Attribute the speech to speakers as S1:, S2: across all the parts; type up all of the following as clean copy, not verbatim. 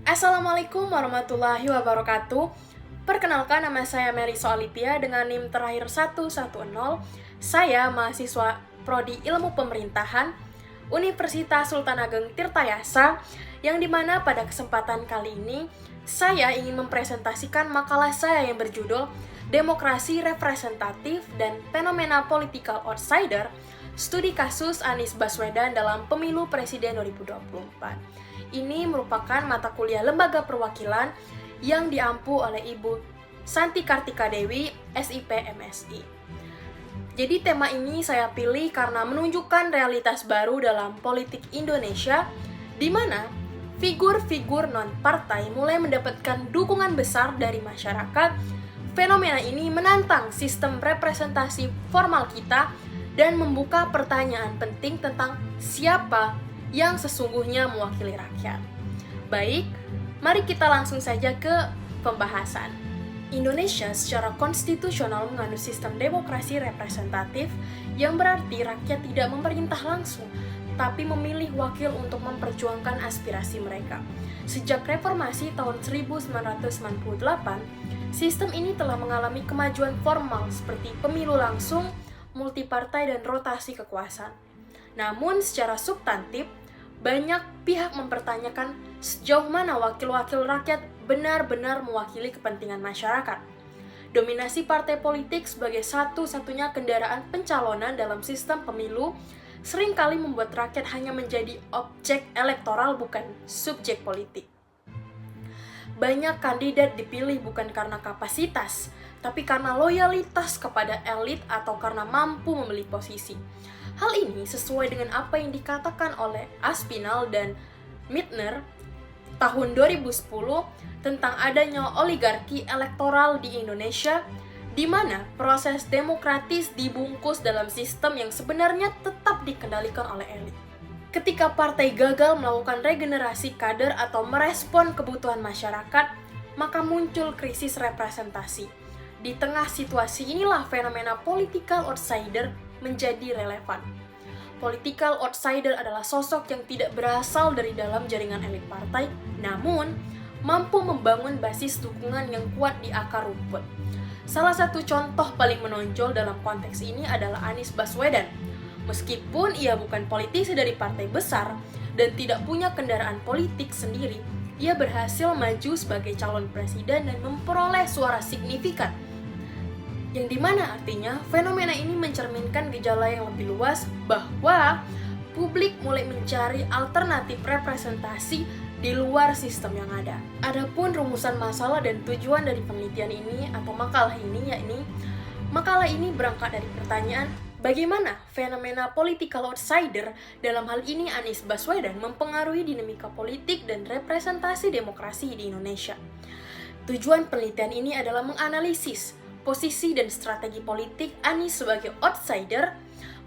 S1: Assalamualaikum warahmatullahi wabarakatuh. Perkenalkan, nama saya Meriso Alipia dengan NIM terakhir 110. Saya mahasiswa Prodi Ilmu Pemerintahan Universitas Sultan Ageng Tirtayasa, yang dimana pada kesempatan kali ini saya ingin mempresentasikan makalah saya yang berjudul Demokrasi Representatif dan Fenomena Political Outsider, Studi Kasus Anies Baswedan dalam Pemilu Presiden 2024. Ini merupakan mata kuliah lembaga perwakilan yang diampu oleh Ibu Santi Kartika Dewi, SIP MSI. Jadi tema ini saya pilih karena menunjukkan realitas baru dalam politik Indonesia, di mana figur-figur non-partai mulai mendapatkan dukungan besar dari masyarakat. Fenomena ini menantang sistem representasi formal kita dan membuka pertanyaan penting tentang siapa yang sesungguhnya mewakili rakyat. Baik, mari kita langsung saja ke pembahasan. Indonesia secara konstitusional menganut sistem demokrasi representatif, yang berarti rakyat tidak memerintah langsung, tapi memilih wakil untuk memperjuangkan aspirasi mereka. Sejak reformasi tahun 1998, sistem ini telah mengalami kemajuan formal seperti pemilu langsung, multipartai, dan rotasi kekuasaan. Namun secara substantif, banyak pihak mempertanyakan sejauh mana wakil-wakil rakyat benar-benar mewakili kepentingan masyarakat. Dominasi partai politik sebagai satu-satunya kendaraan pencalonan dalam sistem pemilu seringkali membuat rakyat hanya menjadi objek elektoral, bukan subjek politik. Banyak kandidat dipilih bukan karena kapasitas, tapi karena loyalitas kepada elit atau karena mampu membeli posisi. Hal ini sesuai dengan apa yang dikatakan oleh Aspinall dan Mittner tahun 2010 tentang adanya oligarki elektoral di Indonesia, di mana proses demokratis dibungkus dalam sistem yang sebenarnya tetap dikendalikan oleh elit. Ketika partai gagal melakukan regenerasi kader atau merespon kebutuhan masyarakat, maka muncul krisis representasi. Di tengah situasi inilah fenomena political outsider menjadi relevan. Political outsider adalah sosok yang tidak berasal dari dalam jaringan elit partai, namun mampu membangun basis dukungan yang kuat di akar rumput. Salah satu contoh paling menonjol dalam konteks ini adalah Anies Baswedan. Meskipun ia bukan politisi dari partai besar dan tidak punya kendaraan politik sendiri, ia berhasil maju sebagai calon presiden dan memperoleh suara signifikan. Yang dimana artinya fenomena ini mencerminkan gejala yang lebih luas bahwa publik mulai mencari alternatif representasi di luar sistem yang ada. Adapun rumusan masalah dan tujuan dari penelitian ini atau makalah ini berangkat dari pertanyaan bagaimana fenomena political outsider, dalam hal ini Anies Baswedan, mempengaruhi dinamika politik dan representasi demokrasi di Indonesia. Tujuan penelitian ini adalah menganalisis posisi dan strategi politik Anies sebagai outsider,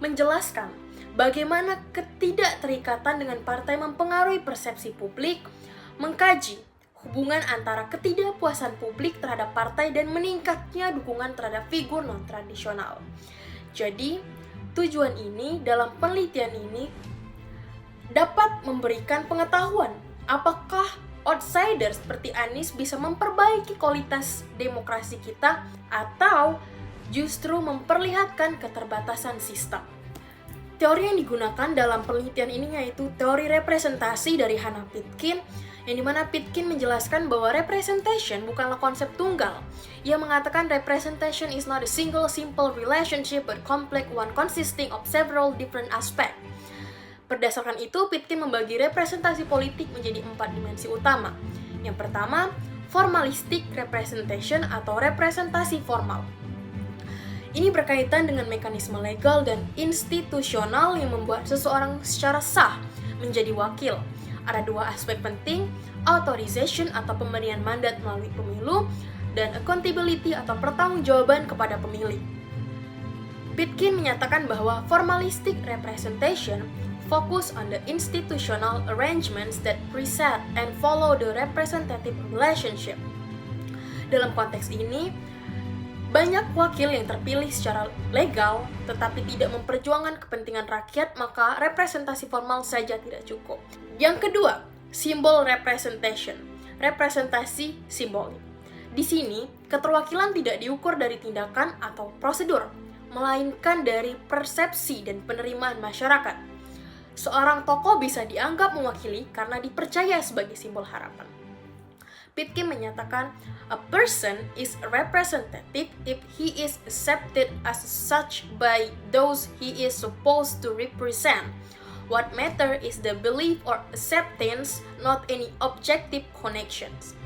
S1: menjelaskan bagaimana ketidakterikatan dengan partai mempengaruhi persepsi publik, mengkaji hubungan antara ketidakpuasan publik terhadap partai dan meningkatnya dukungan terhadap figur non-tradisional. Jadi, tujuan ini dalam penelitian ini dapat memberikan pengetahuan apakah outsider seperti Anies bisa memperbaiki kualitas demokrasi kita atau justru memperlihatkan keterbatasan sistem. Teori yang digunakan dalam penelitian ini yaitu teori representasi dari Hannah Pitkin, yang dimana Pitkin menjelaskan bahwa representation bukanlah konsep tunggal. Ia mengatakan representation is not a single simple relationship but complex one consisting of several different aspects. Berdasarkan itu, Pitkin membagi representasi politik menjadi 4 dimensi utama. Yang pertama, formalistic representation atau representasi formal. Ini berkaitan dengan mekanisme legal dan institusional yang membuat seseorang secara sah menjadi wakil. Ada 2 aspek penting, authorization atau pemberian mandat melalui pemilu, dan accountability atau pertanggungjawaban kepada pemilih. Pitkin menyatakan bahwa formalistic representation focus on the institutional arrangements that precede and follow the representative relationship. Dalam konteks ini, banyak wakil yang terpilih secara legal tetapi tidak memperjuangkan kepentingan rakyat, maka representasi formal saja tidak cukup. Yang kedua, symbol representation. representasi simbolik. Di sini, keterwakilan tidak diukur dari tindakan atau prosedur, melainkan dari persepsi dan penerimaan masyarakat. Seorang tokoh bisa dianggap mewakili karena dipercaya sebagai simbol harapan. Pitkin menyatakan, a person is representative if he is accepted as such by those he is supposed to represent. What matter is the belief or acceptance, not any objective connections.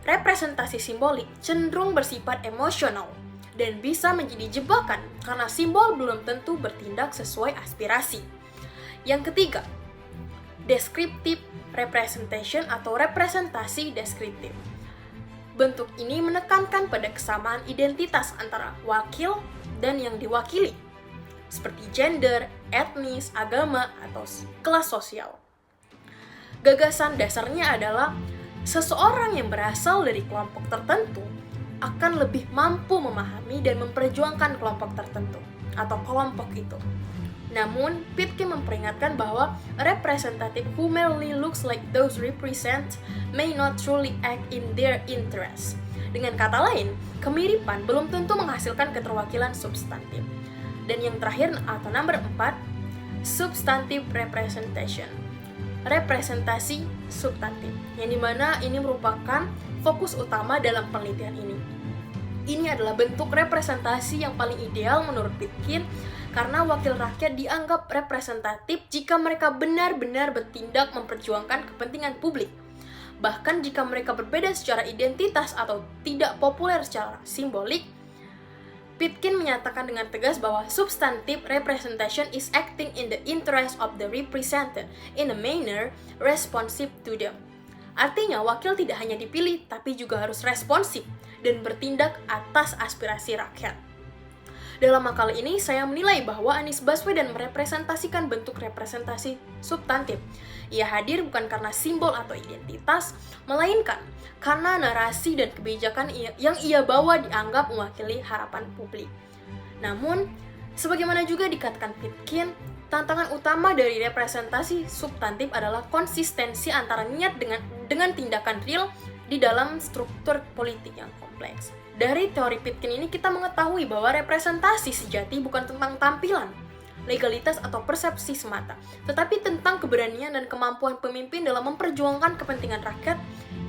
S1: Representasi simbolik cenderung bersifat emosional dan bisa menjadi jebakan karena simbol belum tentu bertindak sesuai aspirasi. Yang ketiga, descriptive representation atau representasi deskriptif. Bentuk ini menekankan pada kesamaan identitas antara wakil dan yang diwakili, seperti gender, etnis, agama, atau kelas sosial. Gagasan dasarnya adalah seseorang yang berasal dari kelompok tertentu akan lebih mampu memahami dan memperjuangkan kelompok tertentu atau kelompok itu. Namun, Pitkin memperingatkan bahwa a representative who merely looks like those represent may not truly act in their interest. Dengan kata lain, kemiripan belum tentu menghasilkan keterwakilan substantif. Dan yang terakhir atau nomor 4, substantive representation. Representasi substantif, yang dimana ini merupakan fokus utama dalam penelitian ini. Ini adalah bentuk representasi yang paling ideal menurut Pitkin karena wakil rakyat dianggap representatif jika mereka benar-benar bertindak memperjuangkan kepentingan publik. Bahkan jika mereka berbeda secara identitas atau tidak populer secara simbolik, Pitkin menyatakan dengan tegas bahwa substantive representation is acting in the interest of the represented in a manner responsive to them. Artinya, wakil tidak hanya dipilih, tapi juga harus responsif dan bertindak atas aspirasi rakyat. Dalam makalah ini, saya menilai bahwa Anies Baswedan merepresentasikan bentuk representasi substantif. Ia hadir bukan karena simbol atau identitas, melainkan karena narasi dan kebijakan yang ia bawa dianggap mewakili harapan publik. Namun, sebagaimana juga dikatakan Pitkin, tantangan utama dari representasi substantif adalah konsistensi antara niat dengan tindakan real di dalam struktur politik yang kompleks. Dari teori Pitkin ini kita mengetahui bahwa representasi sejati bukan tentang tampilan, legalitas atau persepsi semata, tetapi tentang keberanian dan kemampuan pemimpin dalam memperjuangkan kepentingan rakyat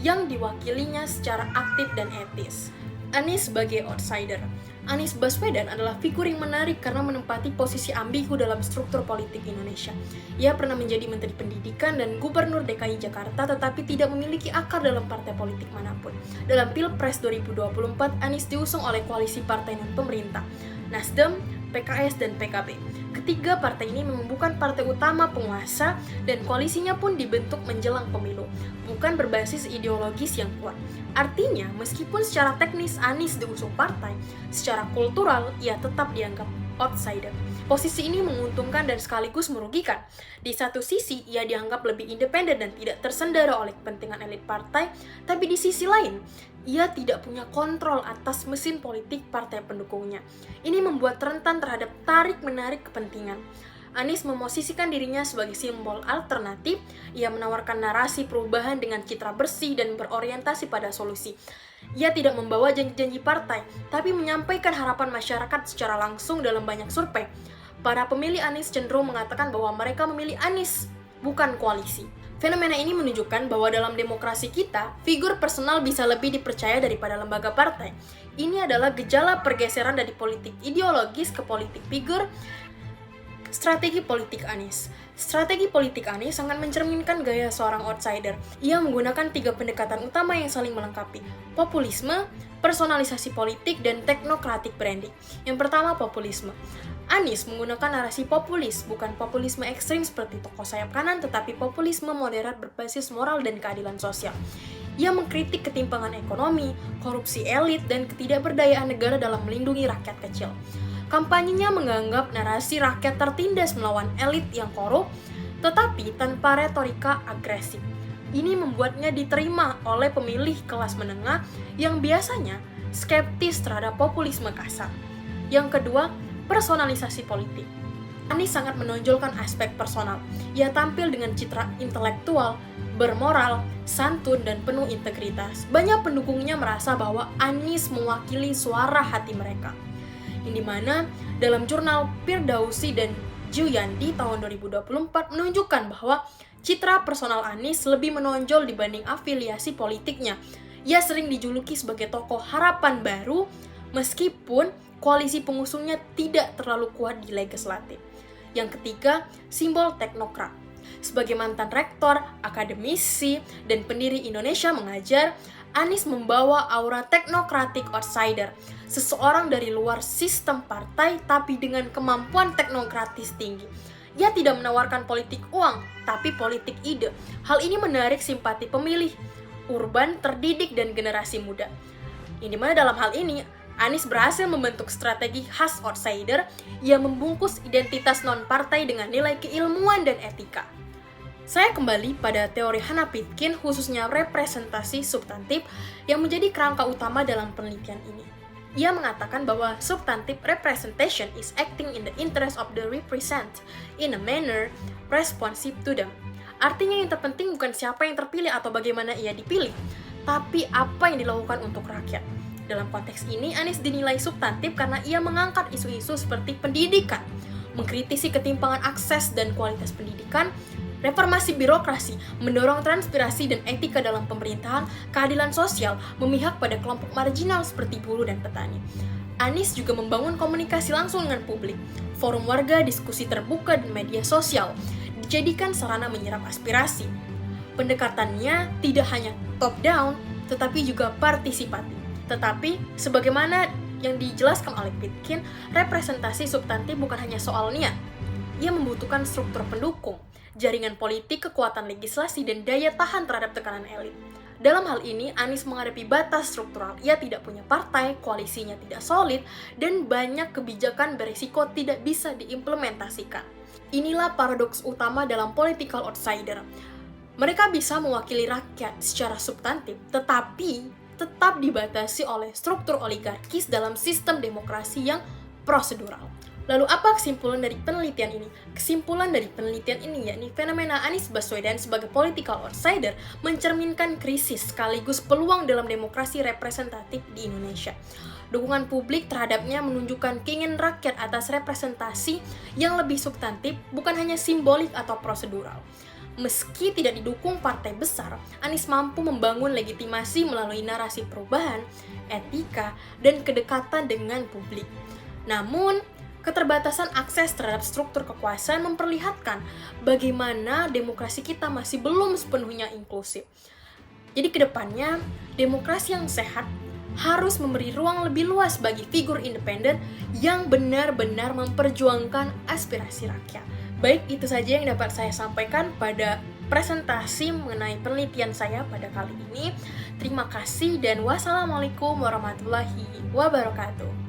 S1: yang diwakilinya secara aktif dan etis. Anies sebagai outsider. Anies Baswedan adalah figur yang menarik karena menempati posisi ambigu dalam struktur politik Indonesia. Ia pernah menjadi Menteri Pendidikan dan Gubernur DKI Jakarta tetapi tidak memiliki akar dalam partai politik manapun. Dalam Pilpres 2024, Anies diusung oleh koalisi partai non-pemerintah, Nasdem, PKS, dan PKB. Ketiga partai ini memang bukan partai utama penguasa dan koalisinya pun dibentuk menjelang pemilu, bukan berbasis ideologis yang kuat. Artinya, meskipun secara teknis Anies diusung partai, secara kultural ia tetap dianggap outsider. Posisi ini menguntungkan dan sekaligus merugikan. Di satu sisi, ia dianggap lebih independen dan tidak tersendara oleh kepentingan elit partai, tapi di sisi lain, ia tidak punya kontrol atas mesin politik partai pendukungnya. Ini membuat rentan terhadap tarik-menarik kepentingan. Anies memosisikan dirinya sebagai simbol alternatif. Ia menawarkan narasi perubahan dengan citra bersih dan berorientasi pada solusi. Ia tidak membawa janji-janji partai, tapi menyampaikan harapan masyarakat secara langsung dalam banyak survei. Para pemilih Anies cenderung mengatakan bahwa mereka memilih Anies, bukan koalisi. Fenomena ini menunjukkan bahwa dalam demokrasi kita, figur personal bisa lebih dipercaya daripada lembaga partai. Ini adalah gejala pergeseran dari politik ideologis ke politik figur. Strategi politik Anies. Strategi politik Anies sangat mencerminkan gaya seorang outsider. Ia menggunakan 3 pendekatan utama yang saling melengkapi: populisme, personalisasi politik, dan teknokratik branding. Yang pertama, populisme. Anies menggunakan narasi populis, bukan populisme ekstrim seperti tokoh sayap kanan, tetapi populisme moderat berbasis moral dan keadilan sosial. Ia mengkritik ketimpangan ekonomi, korupsi elit, dan ketidakberdayaan negara dalam melindungi rakyat kecil. Kampanyenya menganggap narasi rakyat tertindas melawan elit yang korup, tetapi tanpa retorika agresif. Ini membuatnya diterima oleh pemilih kelas menengah yang biasanya skeptis terhadap populisme kasar. Yang kedua, personalisasi politik. Anies sangat menonjolkan aspek personal. Ia tampil dengan citra intelektual, bermoral, santun, dan penuh integritas. Banyak pendukungnya merasa bahwa Anies mewakili suara hati mereka. Yang dimana dalam jurnal Firdausi dan Juyandi tahun 2024 menunjukkan bahwa citra personal Anies lebih menonjol dibanding afiliasi politiknya. Ia sering dijuluki sebagai tokoh harapan baru meskipun koalisi pengusungnya tidak terlalu kuat di legislatif. Yang ketiga, simbol teknokrat. Sebagai mantan rektor, akademisi, dan pendiri Indonesia Mengajar, Anies membawa aura teknokratik outsider, seseorang dari luar sistem partai tapi dengan kemampuan teknokratis tinggi. Ia tidak menawarkan politik uang, tapi politik ide. Hal ini menarik simpati pemilih urban, terdidik, dan generasi muda. Yang dimana dalam hal ini, Anies berhasil membentuk strategi khas outsider yang membungkus identitas non-partai dengan nilai keilmuan dan etika. Saya kembali pada teori Hannah Pitkin, khususnya representasi substantif yang menjadi kerangka utama dalam penelitian ini. Ia mengatakan bahwa substantive representation is acting in the interest of the represent in a manner responsive to them. Artinya yang terpenting bukan siapa yang terpilih atau bagaimana ia dipilih, tapi apa yang dilakukan untuk rakyat. Dalam konteks ini, Anies dinilai substantif karena ia mengangkat isu-isu seperti pendidikan, mengkritisi ketimpangan akses dan kualitas pendidikan, reformasi birokrasi, mendorong transpirasi dan etika dalam pemerintahan, keadilan sosial, memihak pada kelompok marginal seperti buruh dan petani. Anies juga membangun komunikasi langsung dengan publik, forum warga, diskusi terbuka, dan media sosial, dijadikan sarana menyerap aspirasi. Pendekatannya tidak hanya top-down, tetapi juga partisipatif. Tetapi, sebagaimana yang dijelaskan oleh Pitkin, representasi substantif bukan hanya soal niat. Ia membutuhkan struktur pendukung, jaringan politik, kekuatan legislasi, dan daya tahan terhadap tekanan elit. Dalam hal ini, Anies menghadapi batas struktural. Ia tidak punya partai, koalisinya tidak solid, dan banyak kebijakan berisiko tidak bisa diimplementasikan. Inilah paradoks utama dalam political outsider. Mereka bisa mewakili rakyat secara substantif, tetapi tetap dibatasi oleh struktur oligarkis dalam sistem demokrasi yang prosedural. Lalu apa kesimpulan dari penelitian ini? Kesimpulan dari penelitian ini yakni fenomena Anies Baswedan sebagai political outsider mencerminkan krisis sekaligus peluang dalam demokrasi representatif di Indonesia. Dukungan publik terhadapnya menunjukkan keinginan rakyat atas representasi yang lebih substantif, bukan hanya simbolik atau prosedural. Meski tidak didukung partai besar, Anies mampu membangun legitimasi melalui narasi perubahan, etika, dan kedekatan dengan publik. Namun, keterbatasan akses terhadap struktur kekuasaan memperlihatkan bagaimana demokrasi kita masih belum sepenuhnya inklusif. Jadi kedepannya, demokrasi yang sehat harus memberi ruang lebih luas bagi figur independen yang benar-benar memperjuangkan aspirasi rakyat. Baik, itu saja yang dapat saya sampaikan pada presentasi mengenai penelitian saya pada kali ini. Terima kasih dan wassalamualaikum warahmatullahi wabarakatuh.